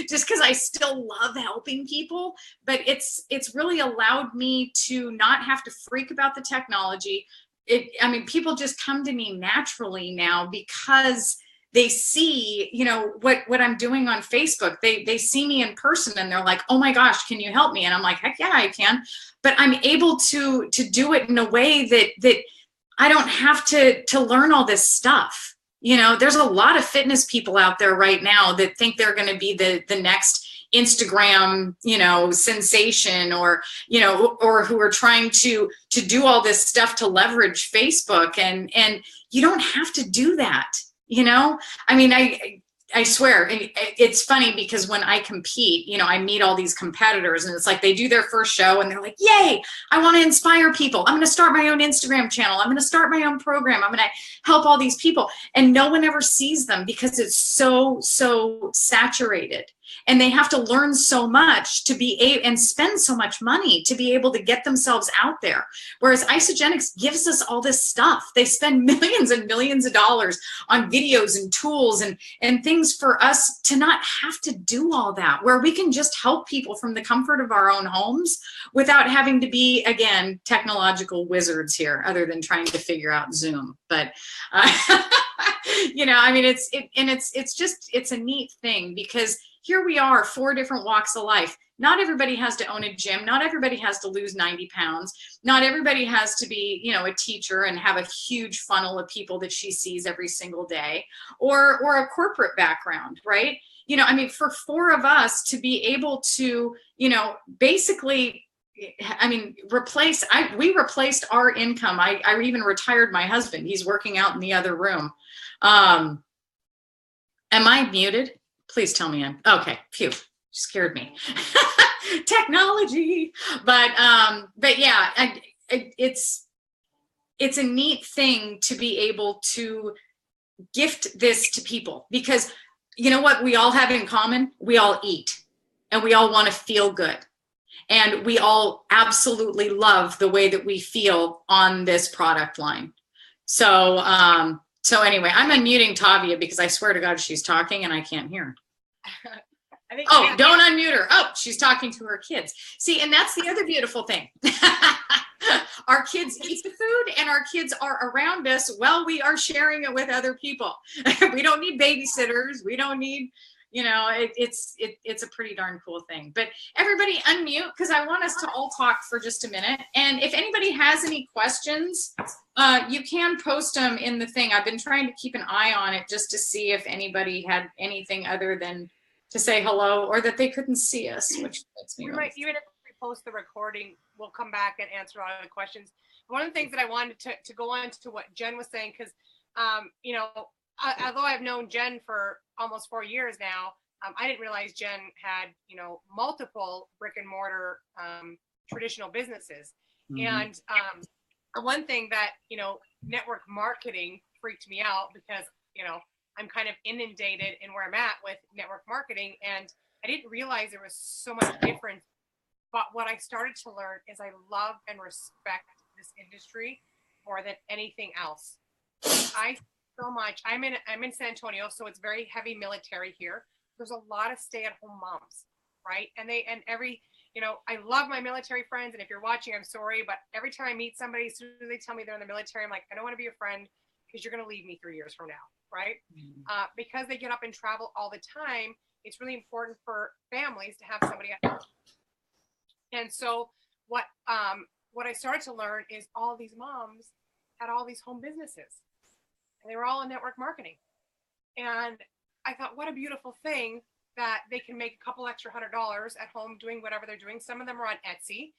just because I still love helping people. But it's really allowed me to not have to freak about the technology. I mean, people just come to me naturally now because they see, you know, what I'm doing on Facebook. They see me in person and they're like, oh my gosh, can you help me? And I'm like, heck yeah, I can. But I'm able to do it in a way that I don't have to learn all this stuff. You know, there's a lot of fitness people out there right now that think they're going to be the next Instagram, you know, sensation, or, you know, or who are trying to do all this stuff to leverage Facebook, and you don't have to do that, you know. I mean, I swear, it's funny because when I compete, you know, I meet all these competitors and it's like they do their first show and they're like, yay, I want to inspire people. I'm going to start my own Instagram channel. I'm going to start my own program. I'm going to help all these people. And no one ever sees them because it's so saturated. And they have to learn so much to be able and spend so much money to be able to get themselves out there. Whereas Isagenix gives us all this stuff. They spend millions and millions of dollars on videos and tools and things for us to not have to do all that, where we can just help people from the comfort of our own homes without having to be, again, technological wizards here, other than trying to figure out Zoom. But you know, I mean, it's a neat thing, because here we are, 4 different walks of life. Not everybody has to own a gym. Not everybody has to lose 90 pounds. Not everybody has to be, you know, a teacher and have a huge funnel of people that she sees every single day, or a corporate background, right? You know, I mean, for 4 of us to be able to, you know, basically, I mean, we replaced our income. I even retired my husband. He's working out in the other room. Am I muted? Please tell me I'm okay. Phew, scared me. Technology, but yeah, it's a neat thing to be able to gift this to people, because you know what we all have in common? We all eat, and we all want to feel good, and we all absolutely love the way that we feel on this product line. So anyway, I'm unmuting Tavia because I swear to God she's talking and I can't hear. Don't unmute her. Oh, she's talking to her kids. See, and that's the other beautiful thing. Our kids eat the food and our kids are around us while we are sharing it with other people. We don't need babysitters. We don't need, you know, it's a pretty darn cool thing. But everybody unmute, because I want us to all talk for just a minute. And if anybody has any questions, you can post them in the thing. I've been trying to keep an eye on it just to see if anybody had anything other than to say hello, or that they couldn't see us, which makes me really even if we post the recording, we'll come back and answer all the questions. One of the things that I wanted to go on to what Jen was saying, because you know, although I've known Jen for almost 4 years now, I didn't realize Jen had, you know, multiple brick and mortar traditional businesses. Mm-hmm. And the one thing that, you know, network marketing freaked me out, because, you know, I'm kind of inundated in where I'm at with network marketing, and I didn't realize there was so much difference. But what I started to learn is I love and respect this industry more than anything else. I'm in San Antonio, so it's very heavy military here. There's a lot of stay-at-home moms, right? And you know, I love my military friends, and if you're watching, I'm sorry, but every time I meet somebody, as soon as they tell me they're in the military, I'm like, I don't want to be your friend, because you're going to leave me 3 years from now, right? Because they get up and travel all the time, it's really important for families to have somebody at home. And so what I started to learn is all these moms had all these home businesses, and they were all in network marketing. And I thought, what a beautiful thing that they can make a couple extra $100 at home doing whatever they're doing. Some of them are on Etsy,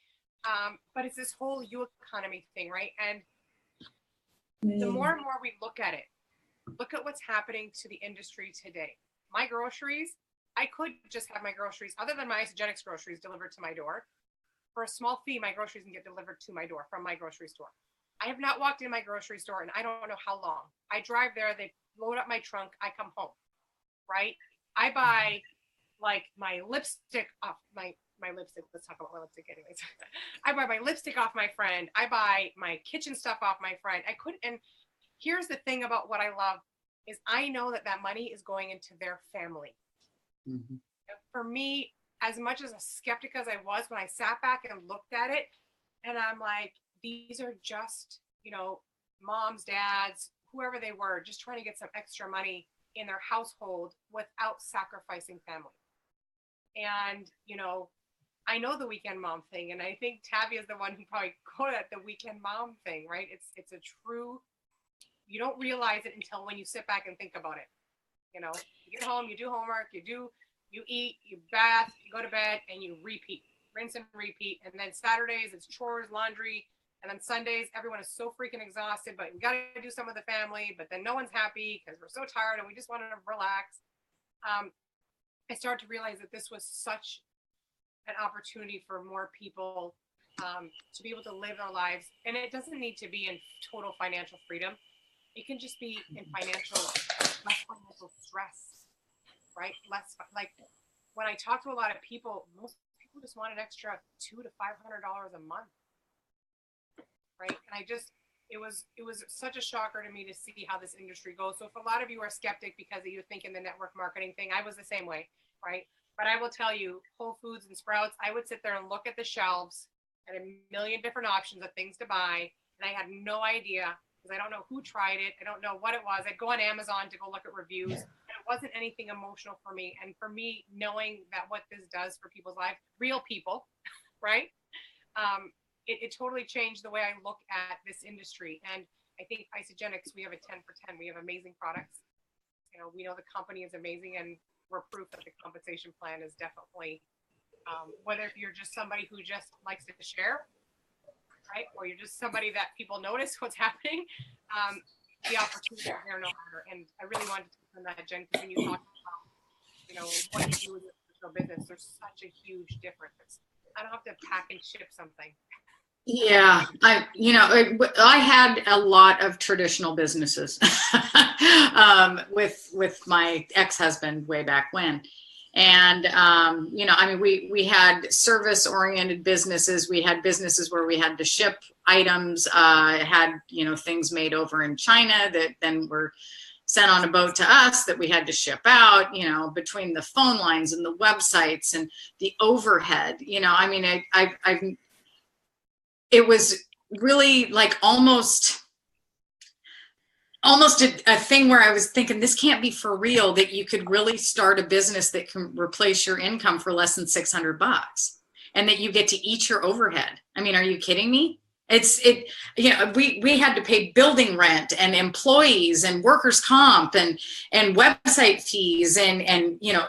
but it's this whole U economy thing, right? And the more and more we look at it, look at what's happening to the industry today. My groceries, I could just have my groceries, other than my Isagenix groceries, delivered to my door. For a small fee, my groceries can get delivered to my door from my grocery store. I have not walked in my grocery store and I don't know how long. I drive there, they load up my trunk, I come home, right? I buy like my lipstick off my lipstick. Let's talk about my lipstick anyways. I buy my lipstick off my friend. I buy my kitchen stuff off my friend. And here's the thing about what I love is I know that that money is going into their family. Mm-hmm. For me, as much as a skeptic as I was when I sat back and looked at it, and I'm like, these are just, you know, moms, dads, whoever they were, just trying to get some extra money in their household without sacrificing family. And, you know, I know the weekend mom thing, and I think Tabby is the one who probably called it the weekend mom thing, right? It's a true, you don't realize it until when you sit back and think about it. You know, you get home, you do homework, you eat, you bath, you go to bed, and you repeat, rinse and repeat. And then Saturdays, it's chores, laundry. And then Sundays, everyone is so freaking exhausted, but we got to do some with the family, but then no one's happy because we're so tired and we just want to relax. I started to realize that this was such an opportunity for more people to be able to live their lives. And it doesn't need to be in total financial freedom. It can just be in less financial stress, right? Less, like when I talk to a lot of people, most people just want an extra $200 to $500 a month. Right. And it was such a shocker to me to see how this industry goes. So if a lot of you are skeptic because you think in the network marketing thing, I was the same way. Right. But I will tell you, Whole Foods and Sprouts, I would sit there and look at the shelves and a million different options of things to buy. And I had no idea because I don't know who tried it. I don't know what it was. I'd go on Amazon to go look at reviews. And it wasn't anything emotional for me. And for me, knowing that what this does for people's lives, real people, right? It totally changed the way I look at this industry. And I think Isagenix, we have a 10 for 10. We have amazing products. You know, we know the company is amazing, and we're proof that the compensation plan is definitely, whether you're just somebody who just likes to share, right? Or you're just somebody that people notice what's happening, the opportunity is there no matter. And I really wanted to touch on that, Jen, because when you talk about, you know, what you do with your personal business, there's such a huge difference. I don't have to pack and ship something. Yeah, I had a lot of traditional businesses with my ex-husband way back when. And, we had service-oriented businesses. We had businesses where we had to ship items, had, things made over in China that then were sent on a boat to us that we had to ship out, between the phone lines and the websites and the overhead, it was really like almost a thing where I was thinking, this can't be for real, that you could really start a business that can replace your income for less than $600 and that you get to eat your overhead. I mean, are you kidding me? We had to pay building rent and employees and workers' comp and website fees and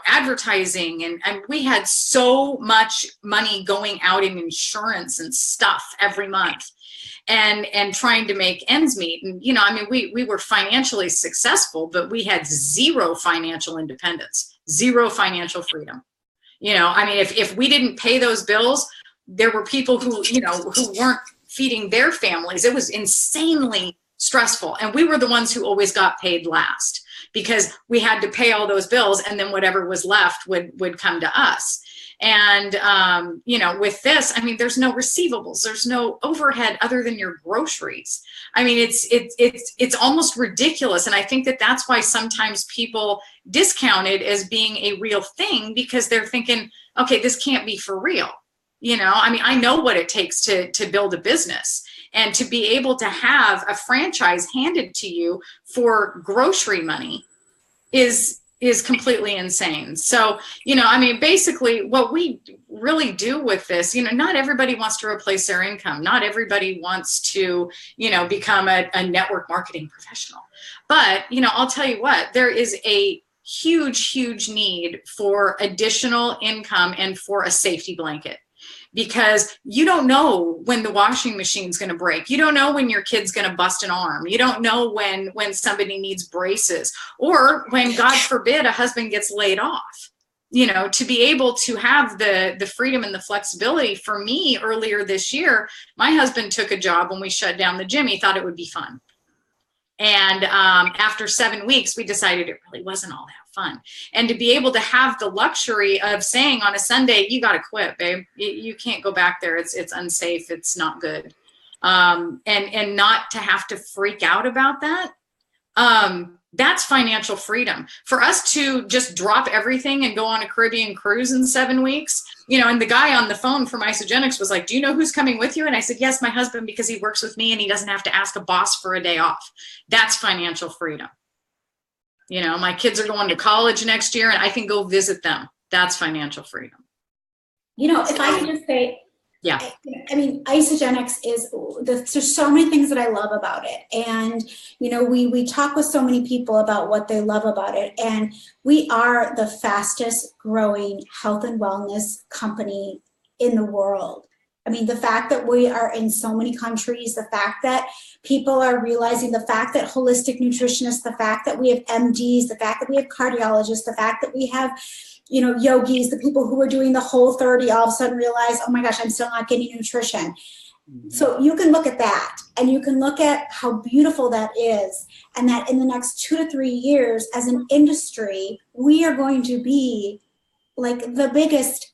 advertising. And we had so much money going out in insurance and stuff every month and trying to make ends meet. And, we were financially successful, but we had zero financial independence, zero financial freedom. If we didn't pay those bills, there were people who weren't feeding their families. It was insanely stressful. And we were the ones who always got paid last because we had to pay all those bills, and then whatever was left would come to us. And, with this, there's no receivables, there's no overhead other than your groceries. It's almost ridiculous. And I think that that's why sometimes people discount it as being a real thing, because they're thinking, okay, this can't be for real. I know what it takes to build a business. And to be able to have a franchise handed to you for grocery money is completely insane. So, you know, I mean, basically what we really do with this, you know, not everybody wants to replace their income. Not everybody wants to, you know, become a network marketing professional. But, you know, I'll tell you what, there is a huge need for additional income and for a safety blanket. Because you don't know when the washing machine's going to break. You don't know when your kid's going to bust an arm. You don't know when somebody needs braces, or when, God forbid, a husband gets laid off. You know, to be able to have the freedom and the flexibility. For me, earlier this year, my husband took a job when we shut down the gym. He thought it would be fun. And after 7 weeks, we decided it really wasn't all that fun. And to be able to have the luxury of saying on a Sunday, you got to quit, babe. You can't go back there. It's unsafe. It's not good. And not to have to freak out about that. That's financial freedom. For us to just drop everything and go on a Caribbean cruise in 7 weeks, you know, and the guy on the phone from Isagenix was like, do you know who's coming with you? And I said, yes, my husband, because he works with me and he doesn't have to ask a boss for a day off. That's financial freedom. You know, my kids are going to college next year and I can go visit them. That's financial freedom. You know, if I can just say, yeah. I mean, Isagenix there's so many things that I love about it. And, you know, we talk with so many people about what they love about it. And we are the fastest growing health and wellness company in the world. I mean, the fact that we are in so many countries, the fact that people are realizing, the fact that holistic nutritionists, the fact that we have MDs, the fact that we have cardiologists, the fact that we have, you know, yogis, the people who are doing the Whole30 all of a sudden realize, oh my gosh, I'm still not getting nutrition. Mm-hmm. So you can look at that and you can look at how beautiful that is. And that in the next 2 to 3 years as an industry, we are going to be like the biggest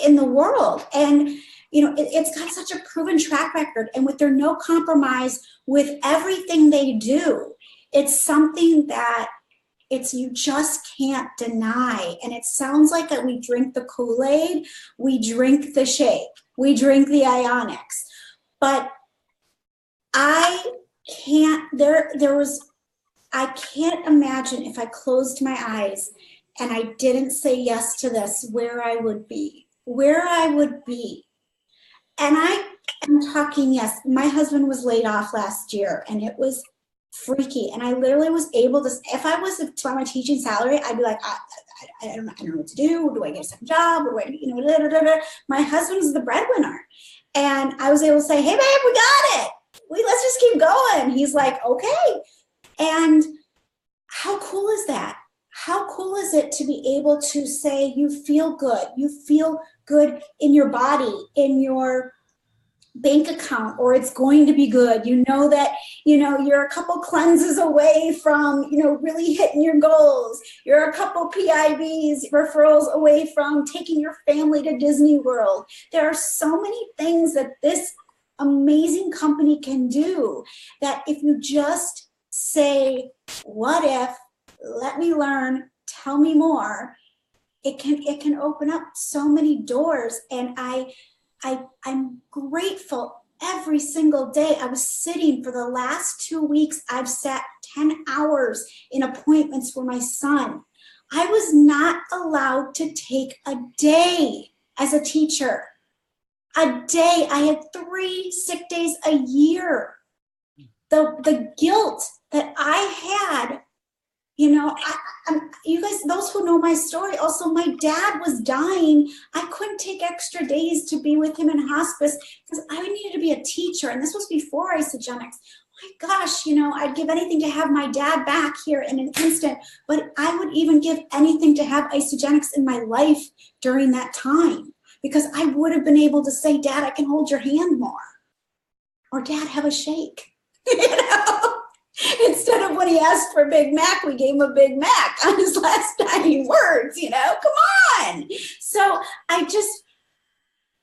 in the world. And, you know, it's got such a proven track record, and with their no compromise with everything they do, it's something that you just can't deny. And it sounds like that we drink the Kool-Aid, we drink the shake, we drink the Ionics. But I can't, I can't imagine if I closed my eyes and I didn't say yes to this, where I would be. And I am talking, yes, my husband was laid off last year and it was freaky. And I literally was able to, if I was on my teaching salary, I'd be like, I don't know what to do. Do I get a second job? Or do I, you know, da, da, da, da. My husband's the breadwinner. And I was able to say, hey, babe, we got it. Let's just keep going. He's like, okay. And how cool is that? How cool is it to be able to say you feel good? You feel good in your body, in your bank account, or it's going to be good. You know that, you know, you're a couple cleanses away from, you know, really hitting your goals. You're a couple PIVs, referrals away from taking your family to Disney World. There are so many things that this amazing company can do that if you just say, what if, let me learn, tell me more, it can open up so many doors. And I'm grateful every single day. I was sitting for the last 2 weeks. I've sat 10 hours in appointments for my son. I was not allowed to take a day as a teacher. A day. I had 3 sick days a year. The guilt that I had, you know, you guys, those who know my story, also my dad was dying. I couldn't take extra days to be with him in hospice because I needed to be a teacher. And this was before Isagenix. My gosh, you know, I'd give anything to have my dad back here in an instant, but I would even give anything to have Isagenix in my life during that time, because I would have been able to say, Dad, I can hold your hand more. Or Dad, have a shake, you know? Instead of when he asked for a Big Mac, we gave him a Big Mac on his last dying words, you know, come on. So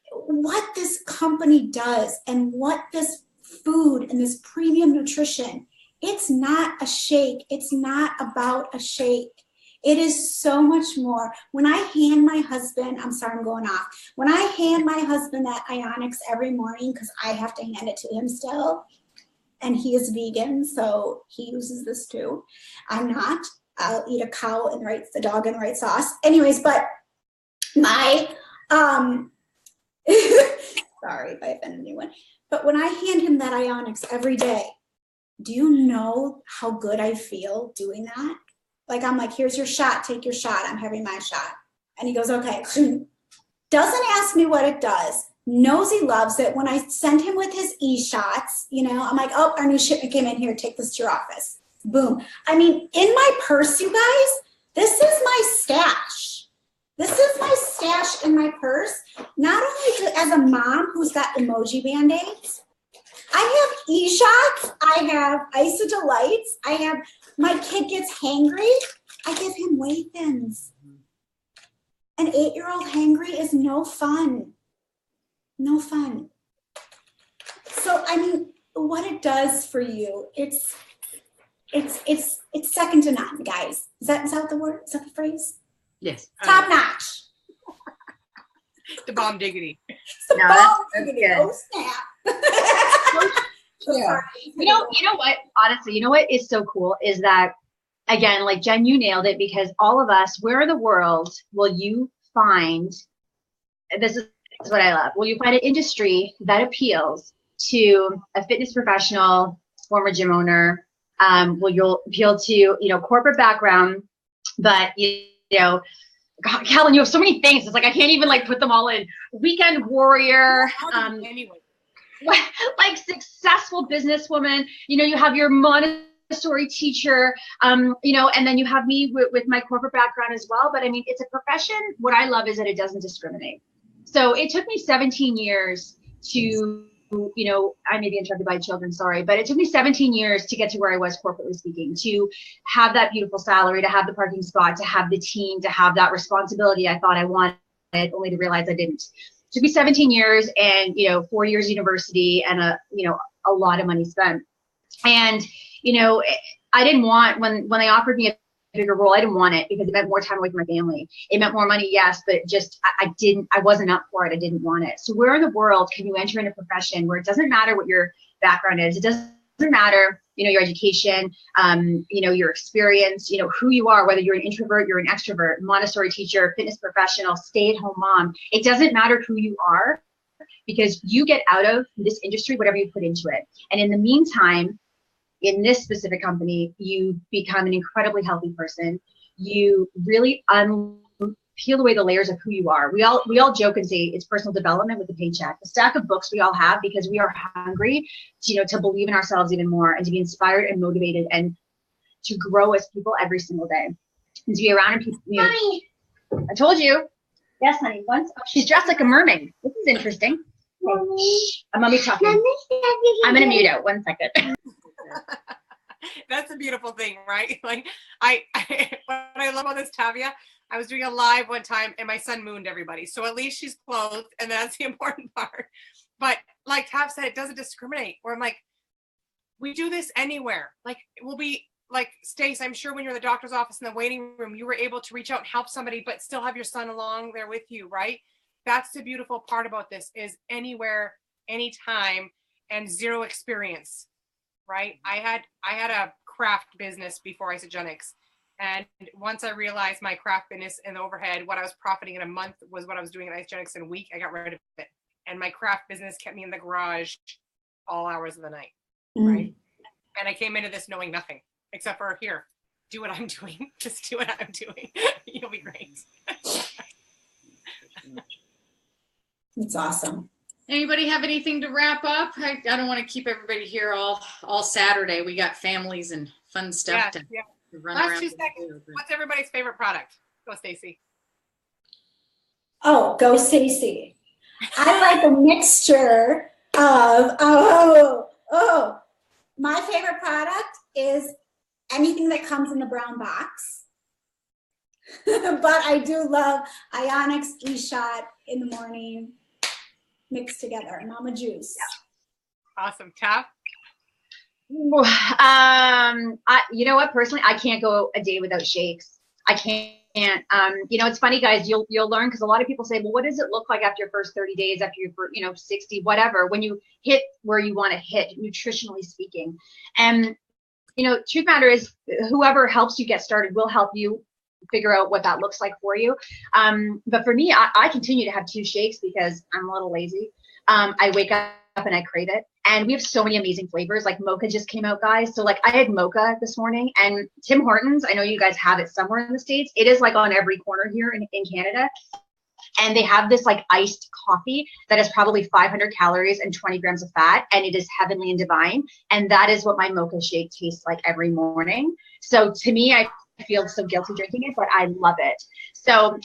what this company does and what this food and this premium nutrition, it's not a shake. It's not about a shake. It is so much more. When I hand my husband, I'm sorry, I'm going off. When I hand my husband that Ionix every morning, because I have to hand it to him still, and he is vegan, so he uses this too. I'm not. I'll eat a cow and the dog and right sauce. Anyways, but my, sorry if I offended anyone, but when I hand him that Ionix every day, do you know how good I feel doing that? Like, I'm like, here's your shot, take your shot, I'm having my shot. And he goes, okay. Doesn't ask me what it does, knows he loves it. When I send him with his e-shots, you know, I'm like, oh, our new shipment came in, here, take this to your office. Boom. I mean, in my purse, you guys, this is my stash. This is my stash in my purse. Not only as a mom who's got emoji Band-Aids, I have e-shots, I have Isodelights, I have, my kid gets hangry, I give him whey thins. An 8-year-old hangry is no fun. No fun. So, I mean, what it does for you, it's second to none, guys. Is that the word? Is that the phrase? Yes. Top notch. The bomb diggity. It's the bomb diggity. Oh, snap. Yeah. You know what? Honestly, you know what is so cool is that, again, like Jen, you nailed it, because all of us, where in the world will you find, this is what I love, will you find an industry that appeals to a fitness professional, former gym owner, will you'll appeal to, you know, corporate background, but, you know, God, Callan, you have so many things. It's like, I can't even like put them all in. Weekend warrior, Anyway. like successful businesswoman, you know, you have your Montessori teacher, you know, and then you have me with my corporate background as well. But I mean, it's a profession. What I love is that it doesn't discriminate. So it took me 17 years to, you know, I may be interrupted by children, sorry, but it took me 17 years to get to where I was corporately speaking, to have that beautiful salary, to have the parking spot, to have the team, to have that responsibility I thought I wanted, only to realize I didn't. It took me 17 years and, you know, 4 years university and you know, a lot of money spent. And, you know, I didn't want, when they offered me a bigger role, I didn't want it because it meant more time away from my family. It meant more money, yes, but just, I wasn't up for it. I didn't want it. So where in the world can you enter in a profession where it doesn't matter what your background is? It doesn't matter, you know, your education, you know, your experience, you know, who you are, whether you're an introvert, you're an extrovert, Montessori teacher, fitness professional, stay-at-home mom. It doesn't matter who you are, because you get out of this industry whatever you put into it. And in the meantime, in this specific company, you become an incredibly healthy person. You really peel away the layers of who you are. We all joke and say it's personal development with a paycheck. The stack of books we all have because we are hungry to, you know, to believe in ourselves even more and to be inspired and motivated and to grow as people every single day. And to be around people, you know. Mommy. I told you. Yes, honey. Once she's dressed like a mermaid. This is interesting. Mommy. Mommy's talking. I'm gonna mute out. 1 second. That's a beautiful thing, right? Like what I love about this, Tavia, I was doing a live one time and my son mooned everybody. So at least she's clothed, and that's the important part. But like Tav said, it doesn't discriminate. Where I'm like, we do this anywhere. Like it will be like, Stace, I'm sure when you're in the doctor's office in the waiting room, you were able to reach out and help somebody, but still have your son along there with you, right? That's the beautiful part about this, is anywhere, anytime, and zero experience. Right? I had a craft business before Isagenix. And once I realized my craft business and the overhead, what I was profiting in a month was what I was doing at Isagenix in a week, I got rid of it. And my craft business kept me in the garage all hours of the night. Right? And I came into this knowing nothing except for, here, do what I'm doing. Just do what I'm doing. You'll be great. It's awesome. Anybody have anything to wrap up? I don't want to keep everybody here all Saturday. We got families and fun stuff to run Last around. 2 seconds. What's everybody's favorite product? Go, Stacy. Oh, go Stacy. I like a mixture of, my favorite product is anything that comes in the brown box. But I do love Ionix eShot in the morning. Mixed together, Mama Juice. Awesome. Tav? You know what? Personally, I can't go a day without shakes. I can't. You know, it's funny, guys, you'll learn, because a lot of people say, well, what does it look like after your first 30 days, after your first, 60, whatever, when you hit where you want to hit, nutritionally speaking. And, truth matter is, whoever helps you get started will help you figure out what that looks like for you. But for me, I continue to have 2 shakes because I'm a little lazy. I wake up and I crave it. And we have so many amazing flavors. Like mocha just came out, guys. So like I had mocha this morning, and Tim Hortons, I know you guys have it somewhere in the States. It is like on every corner here in Canada. And they have this like iced coffee that has probably 500 calories and 20 grams of fat. And it is heavenly and divine. And that is what my mocha shake tastes like every morning. So to me, I feel so guilty drinking it, but I love it. So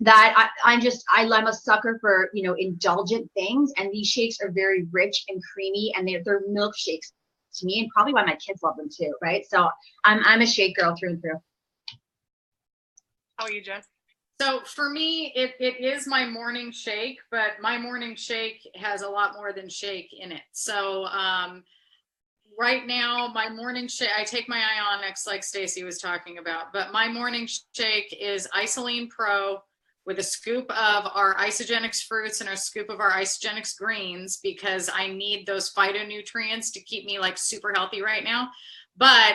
that I'm a sucker for, indulgent things. And these shakes are very rich and creamy, and they're milkshakes to me, and probably why my kids love them too, right? So I'm a shake girl through and through. How are you, Jen? So for me, it is my morning shake, but my morning shake has a lot more than shake in it. So right now, my morning shake, I take my Ionics like Stacy was talking about, but my morning shake is Isoline Pro with a scoop of our Isagenix fruits and a scoop of our Isagenix greens, because I need those phytonutrients to keep me like super healthy right now. But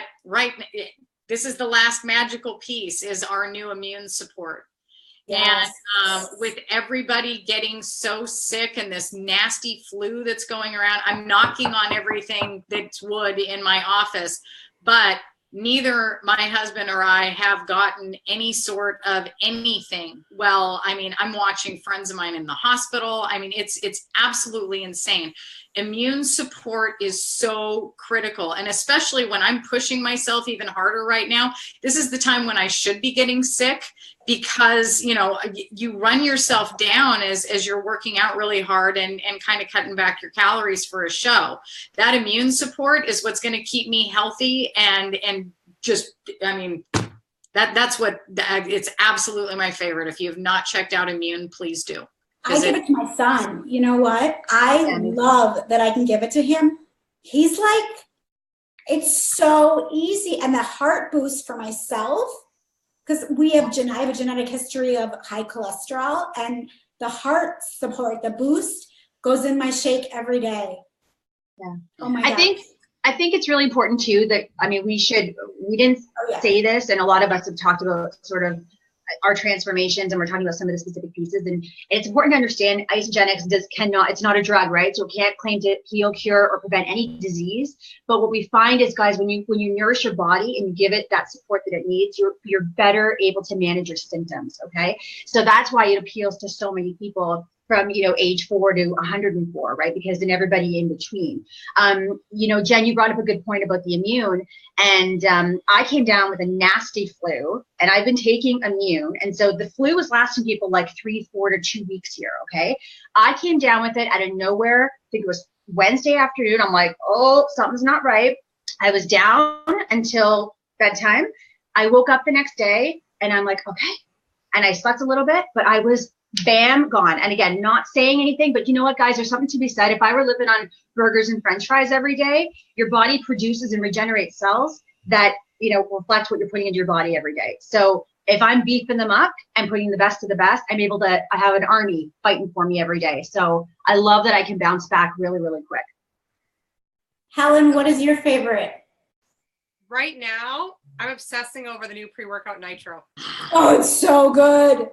this is the last magical piece, is our new immune support. Yes. And with everybody getting so sick and this nasty flu that's going around, I'm knocking on everything that's wood in my office, but neither my husband or I have gotten any sort of anything. Well, I mean, I'm watching friends of mine in the hospital. I mean, it's absolutely insane. Immune support is so critical. And especially when I'm pushing myself even harder right now, this is the time when I should be getting sick, because, you run yourself down as you're working out really hard and kind of cutting back your calories for a show. That immune support is what's going to keep me healthy and just, I mean, that's what, it's absolutely my favorite. If you have not checked out Immune, please do. I give it to my son. You know what? I love that I can give it to him. He's like, it's so easy. And the heart boost for myself, because I have a genetic history of high cholesterol, and the heart support, the boost, goes in my shake every day. Yeah. Oh my God. I think it's really important too that, I mean, we didn't say this, and a lot of us have talked about sort of our transformations, and we're talking about some of the specific pieces, and it's important to understand Isagenix it's not a drug, right? So it can't claim to heal, cure, or prevent any disease. But what we find is, guys, when you nourish your body and you give it that support that it needs, you're better able to manage your symptoms. Okay, so that's why it appeals to so many people from age 4 to 104, right? Because then everybody in between. Jen, you brought up a good point about the immune, and I came down with a nasty flu, and I've been taking immune, and so the flu was lasting people like 3, 4 to 2 weeks here. Okay, I came down with it out of nowhere. I think it was Wednesday afternoon. I'm like, oh, something's not right. I was down until bedtime. I woke up the next day, and I'm like, okay, and I slept a little bit, but I was bam, gone. And again, not saying anything, but you know what, guys, there's something to be said. If I were living on burgers and French fries every day, your body produces and regenerates cells that, reflect what you're putting into your body every day. So if I'm beefing them up and putting the best of the best, I have an army fighting for me every day. So I love that I can bounce back really, really quick. Helen, what is your favorite? Right now, I'm obsessing over the new pre-workout Nitro. Oh, it's so good.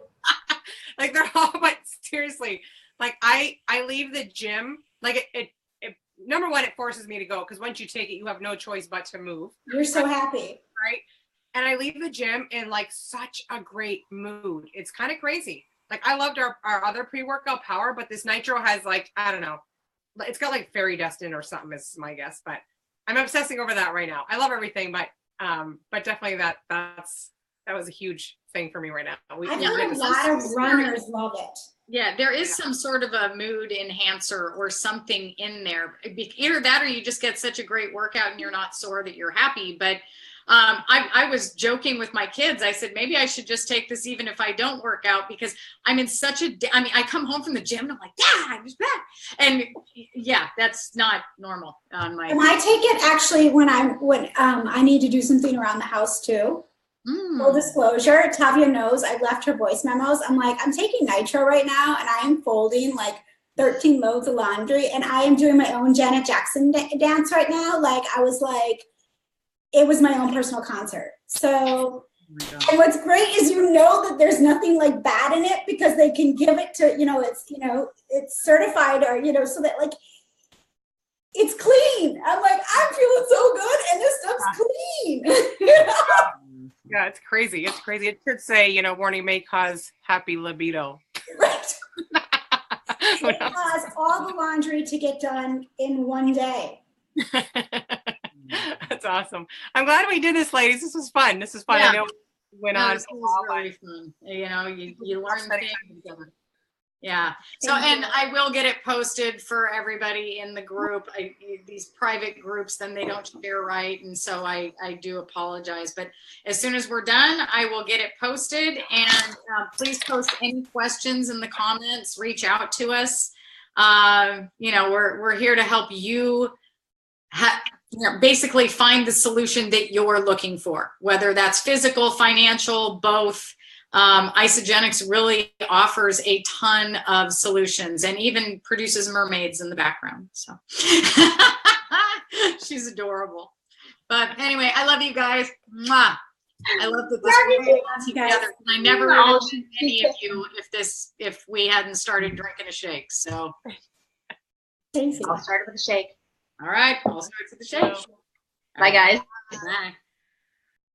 Like they're all, but seriously, like I leave the gym, like it number one, it forces me to go, because once you take it, you have no choice but to move. You're so happy. Right? And I leave the gym in like such a great mood. It's kind of crazy. Like I loved our other pre-workout Power, but this Nitro has like, I don't know, it's got like fairy dust in or something is my guess, but I'm obsessing over that right now. I love everything, but definitely that was a huge thing for me right now. I know a lot of runners love it. Yeah, there is some sort of a mood enhancer or something in there. Either that or you just get such a great workout and you're not sore that you're happy. But I was joking with my kids. I said, maybe I should just take this even if I don't work out, because I'm in such I come home from the gym and I'm like, yeah, I'm just back. And yeah, that's not normal on my. And I take it actually when I need to do something around the house too. Full disclosure, Tavia knows I left her voice memos. I'm like, I'm taking nitro right now and I am folding like 13 loads of laundry and I am doing my own Janet Jackson dance right now. Like I was like, it was my own personal concert. So, and what's great is that there's nothing like bad in it because they can give it to, it's certified or, so that like, it's clean. I'm like, I'm feeling so good and this stuff's clean. Yeah, it's crazy. It's crazy. It should say, warning may cause happy libido. Right. It caused all the laundry to get done in one day. That's awesome. I'm glad we did this, ladies. This was fun. Yeah. I know we went on. This was really fun. You learn things together. Yeah. So, and I will get it posted for everybody in the group. These private groups, then they don't share right. And so I do apologize. But as soon as we're done, I will get it posted. And please post any questions in the comments. Reach out to us. We're here to help you basically find the solution that you're looking for, whether that's physical, financial, both. Isagenix really offers a ton of solutions and even produces mermaids in the background. So she's adorable. But anyway, I love you guys. Mwah. I love that this together. I never would have met any of you if we hadn't started drinking a shake. So I'll start with a shake. All right, I'll start with the shake. Bye, guys. Bye.